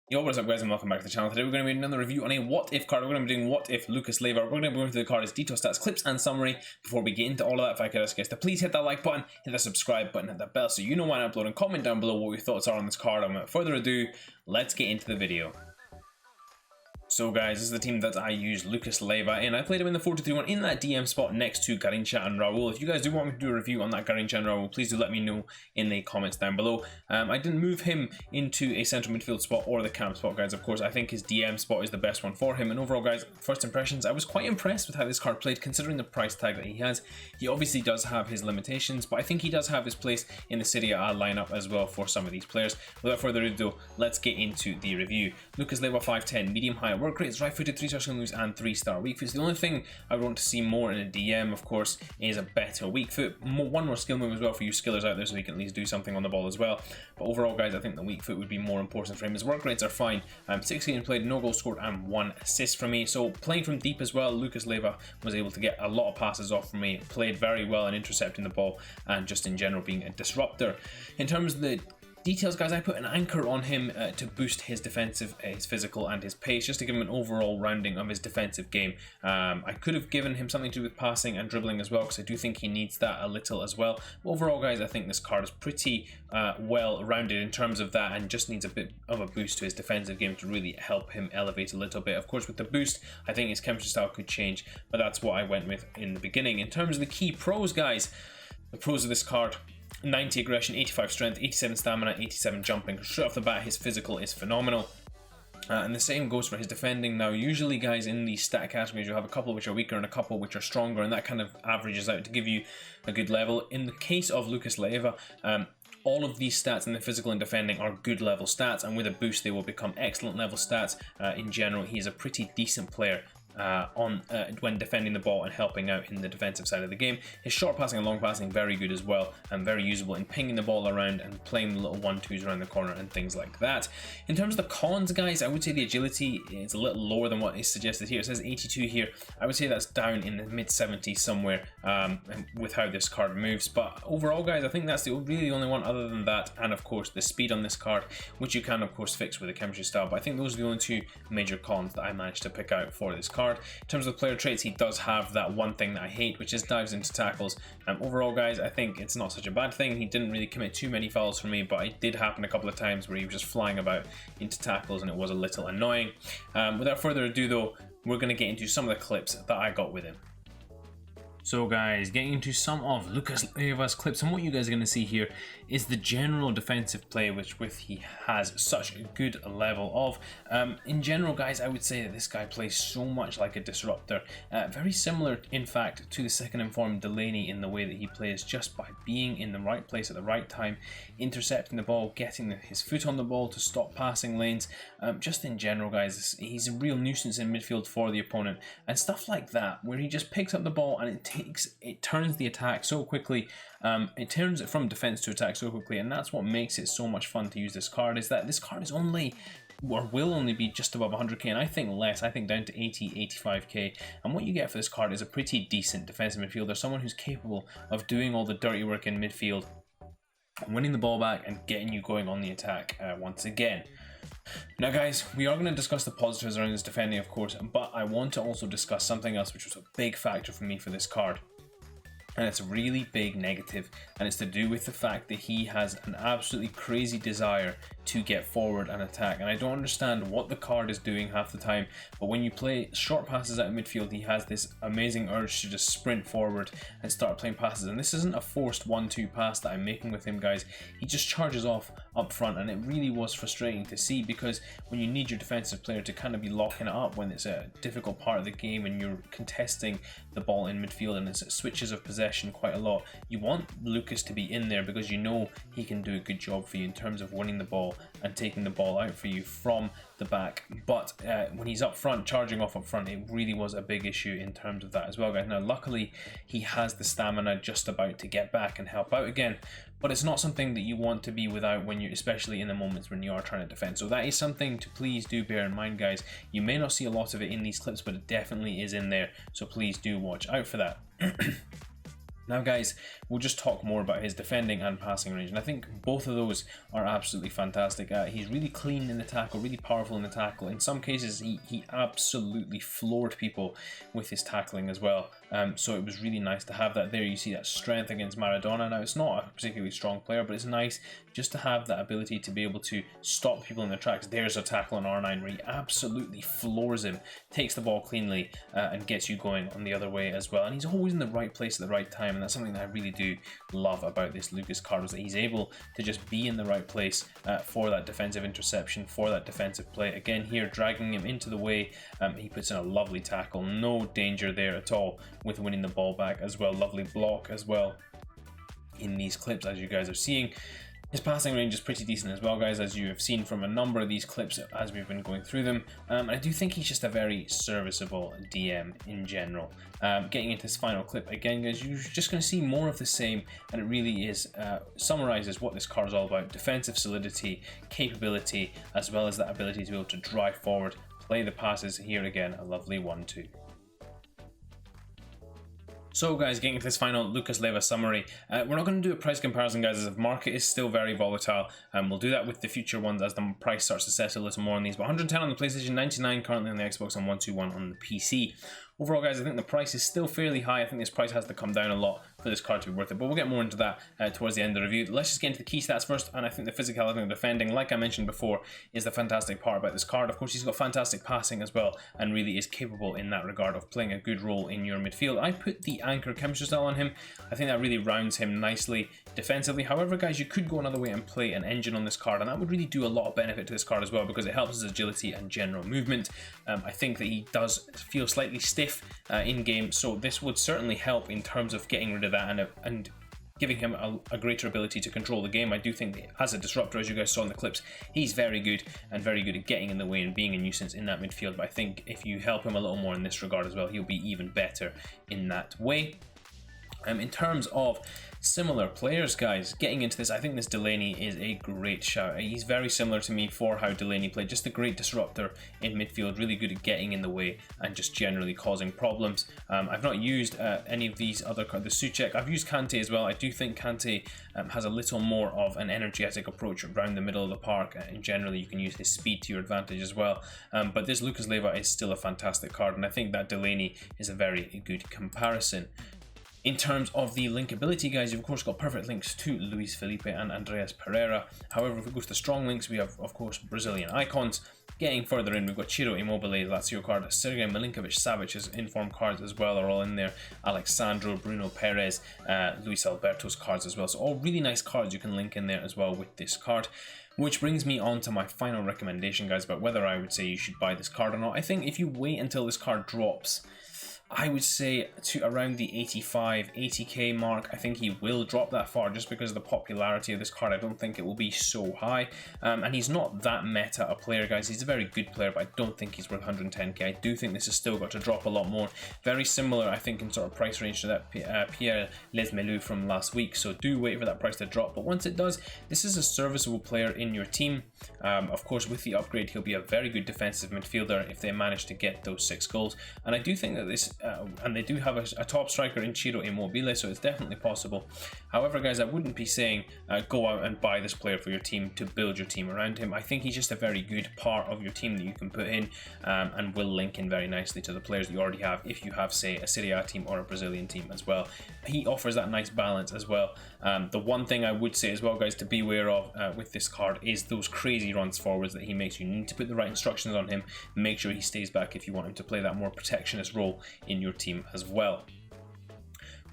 Yo, what is up guys, and welcome back to the channel. Today we're going to be doing another review on a what if card. We're going to be doing what if Lucas Leiva. We're going to be going through the card's detail, stats, clips and summary. Before we get into all of that, if I could ask you guys to please hit that like button, hit the subscribe button, hit that bell so you know when I upload, and comment down below what your thoughts are on this card. And without further ado, let's get into the video. So guys, this is the team that I use, Lucas Leiva, and I played him in the 4-2-3-1 in that DM spot next to Garincha and Raul. If you guys do want me to do a review on that Garincha and Raul, please do let me know in the comments down below. I didn't move him into a central midfield spot or the camp spot, guys. Of course, I think his DM spot is the best one for him. And overall, guys, first impressions, I was quite impressed with how this card played, considering the price tag that he has. He obviously does have his limitations, but I think he does have his place in the Serie A lineup as well for some of these players. Without further ado, let's get into the review. Lucas Leiva, 5'10", medium-high work rate, is right-footed, 3-star skill moves and 3-star weak foot. The only thing I would want to see more in a DM, of course, is a better weak foot. One more skill move as well for you skillers out there, so he can at least do something on the ball as well. But overall, guys, I think the weak foot would be more important for him. His work rates are fine. 6 games played, no goals scored and 1 assist for me. So playing from deep as well, Lucas Leiva was able to get a lot of passes off for me. Played very well in intercepting the ball and just in general being a disruptor. In terms of the details, guys, I put an anchor on him to boost his defensive, his physical and his pace, just to give him an overall rounding of his defensive game. I could have given him something to do with passing and dribbling as well, because I do think he needs that a little as well. But overall, guys, I think this card is pretty well rounded in terms of that, and just needs a bit of a boost to his defensive game to really help him elevate a little bit. Of course, with the boost, I think his chemistry style could change, but that's what I went with in the beginning. In terms of the key pros, guys, the pros of this card: 90 aggression, 85 strength, 87 stamina, 87 jumping. Straight off the bat, his physical is phenomenal. And the same goes for his defending. Now, usually, guys, in these stat categories, you have a couple which are weaker and a couple which are stronger, and that kind of averages out to give you a good level. In the case of Lucas Leiva, all of these stats in the physical and defending are good level stats, and with a boost, they will become excellent level stats. In general, he's a pretty decent player when defending the ball and helping out in the defensive side of the game. His short passing and long passing, very good as well, and very usable in pinging the ball around and playing the little 1-2s around the corner and things like that. In terms of the cons, guys, I would say the agility is a little lower than what is suggested here. It says 82 here. I would say that's down in the mid-70s somewhere with how this card moves. But overall, guys, I think that's really the only one other than that, and of course the speed on this card, which you can of course fix with a chemistry style. But I think those are the only two major cons that I managed to pick out for this card. In terms of player traits, he does have that one thing that I hate, which is dives into tackles. Overall, guys, I think it's not such a bad thing. He didn't really commit too many fouls for me, but it did happen a couple of times where he was just flying about into tackles, and it was a little annoying. Without further ado, though, we're going to get into some of the clips that I got with him. So guys, getting into some of Lucas Leiva's clips, and what you guys are going to see here is the general defensive play which he has such a good level of. In general, guys, I would say that this guy plays so much like a disruptor, very similar in fact to the second informed Delaney in the way that he plays, just by being in the right place at the right time, intercepting the ball, getting his foot on the ball to stop passing lanes. Just in general, guys, he's a real nuisance in midfield for the opponent, and stuff like that where he just picks up the ball and it turns the attack so quickly. It turns it from defense to attack so quickly, and that's what makes it so much fun to use this card, is that this card is only, or will only be, just above 100k, and I think less. I think down to 80, 85k, and what you get for this card is a pretty decent defensive midfielder, someone who's capable of doing all the dirty work in midfield, winning the ball back and getting you going on the attack once again. Now, guys, we are going to discuss the positives around his defending, of course, but I want to also discuss something else which was a big factor for me for this card. And it's a really big negative, and it's to do with the fact that he has an absolutely crazy desire to get forward and attack. And I don't understand what the card is doing half the time, but when you play short passes out of midfield, he has this amazing urge to just sprint forward and start playing passes. And this isn't a forced 1-2 pass that I'm making with him, guys. He just charges off up front, and it really was frustrating to see, because when you need your defensive player to kind of be locking it up when it's a difficult part of the game and you're contesting the ball in midfield and it's switches of possession quite a lot, you want Lucas to be in there, because you know he can do a good job for you in terms of winning the ball and taking the ball out for you from the back. But when he's up front, charging off up front, it really was a big issue in terms of that as well, guys. Now, luckily, he has the stamina just about to get back and help out again, but it's not something that you want to be without when you're, especially in the moments when you are trying to defend. So that is something to please do bear in mind, guys. You may not see a lot of it in these clips, but it definitely is in there, so please do watch out for that. Now guys, we'll just talk more about his defending and passing range, and I think both of those are absolutely fantastic. He's really clean in the tackle, really powerful in the tackle. In some cases, he absolutely floored people with his tackling as well. So it was really nice to have that there. You see that strength against Maradona. Now, it's not a particularly strong player, but it's nice just to have that ability to be able to stop people in their tracks. There's a tackle on R9 where he absolutely floors him, takes the ball cleanly, and gets you going on the other way as well. And he's always in the right place at the right time, and that's something that I really do love about this Lucas card, is that he's able to just be in the right place for that defensive interception, for that defensive play. Again here, dragging him into the way, he puts in a lovely tackle, no danger there at all with winning the ball back as well. Lovely block as well in these clips, as you guys are seeing. His passing range is pretty decent as well, guys, as you have seen from a number of these clips as we've been going through them. I do think he's just a very serviceable DM in general. Getting into this final clip again, guys, you're just going to see more of the same, and it really is summarizes what this card is all about: defensive solidity, capability, as well as that ability to be able to drive forward, play the passes. Here again, a lovely 1-2. So guys, getting into this final Lucas Leiva summary, we're not going to do a price comparison, guys, as the market is still very volatile, and we'll do that with the future ones as the price starts to settle a little more on these. But 110 on the PlayStation, 99 currently on the Xbox, and 121 on the PC. Overall, guys, I think the price is still fairly high. I think this price has to come down a lot for this card to be worth it, but we'll get more into that towards the end of the review. Let's just get into the key stats first, and I think the physicality and the defending, like I mentioned before, is the fantastic part about this card. Of course, he's got fantastic passing as well, and really is capable in that regard of playing a good role in your midfield. I put the anchor chemistry style on him. I think that really rounds him nicely defensively. However, guys, you could go another way and play an engine on this card, and that would really do a lot of benefit to this card as well, because it helps his agility and general movement. I think that he does feel slightly stiff in game, so this would certainly help in terms of getting rid of that and giving him a greater ability to control the game. I do think that as a disruptor, as you guys saw in the clips, he's very good and very good at getting in the way and being a nuisance in that midfield. But I think if you help him a little more in this regard as well, he'll be even better in that way. In terms of similar players, guys, getting into this, I think this Delaney is a great shout. He's very similar to me for how Delaney played, just a great disruptor in midfield, really good at getting in the way and just generally causing problems. I've not used any of these other cards. The Souček, I've used Kante as well. I do think Kante has a little more of an energetic approach around the middle of the park, and generally you can use his speed to your advantage as well. But this Lucas Leiva is still a fantastic card, and I think that Delaney is a very good comparison. In terms of the linkability, guys, you've of course got perfect links to Luis Felipe and Andreas Pereira. However, if we go to the strong links, we have, of course, Brazilian icons. Getting further in, we've got Ciro Immobile, Lazio card, Sergei Milinkovic-Savic's informed cards as well are all in there. Alexandro, Bruno Perez, Luis Alberto's cards as well. So all really nice cards you can link in there as well with this card. Which brings me on to my final recommendation, guys, about whether I would say you should buy this card or not. I think if you wait until this card drops, I would say to around the 85, 80k mark. I think he will drop that far just because of the popularity of this card. I don't think it will be so high. And he's not that meta a player, guys. He's a very good player, but I don't think he's worth 110k. I do think this has still got to drop a lot more. Very similar, I think, in sort of price range to that Pierre Lesmelu from last week. So do wait for that price to drop. But once it does, this is a serviceable player in your team. Of course, with the upgrade, he'll be a very good defensive midfielder if they manage to get those 6 goals. And I do think that this and they do have a top striker in Ciro Immobile, so it's definitely possible. However, guys, I wouldn't be saying go out and buy this player for your team to build your team around him. I think he's just a very good part of your team that you can put in and will link in very nicely to the players that you already have if you have, say, a Serie A team or a Brazilian team as well. He offers that nice balance as well. The one thing I would say as well, guys, to be aware of with this card is those crazy runs forwards that he makes. You need to put the right instructions on him. Make sure he stays back if you want him to play that more protectionist role in your team as well.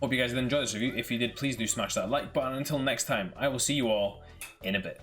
Hope you guys did enjoy this review. If you did, please do smash that like button. Until next time, I will see you all in a bit.